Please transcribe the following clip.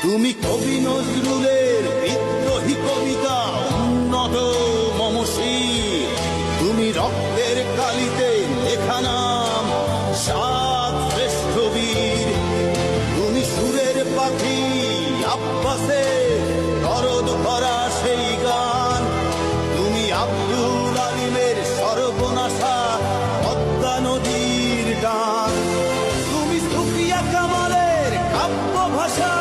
তুমি কবি নজরুলের বিদ্রোহী কবিতা উন্নত মমশির, তুমি রক্তের কালিতে লেখা নাম সাত শ্রেষ্ঠ বীর। তুমি সুরের পাখি আব্বাসে দরদ ভরা সেই গান, তুমি আব্দুল আলিমের সর্বনাশা পদ্মা নদীর টান, তুমি সুফিয়া কামালের কাব্য ভাষা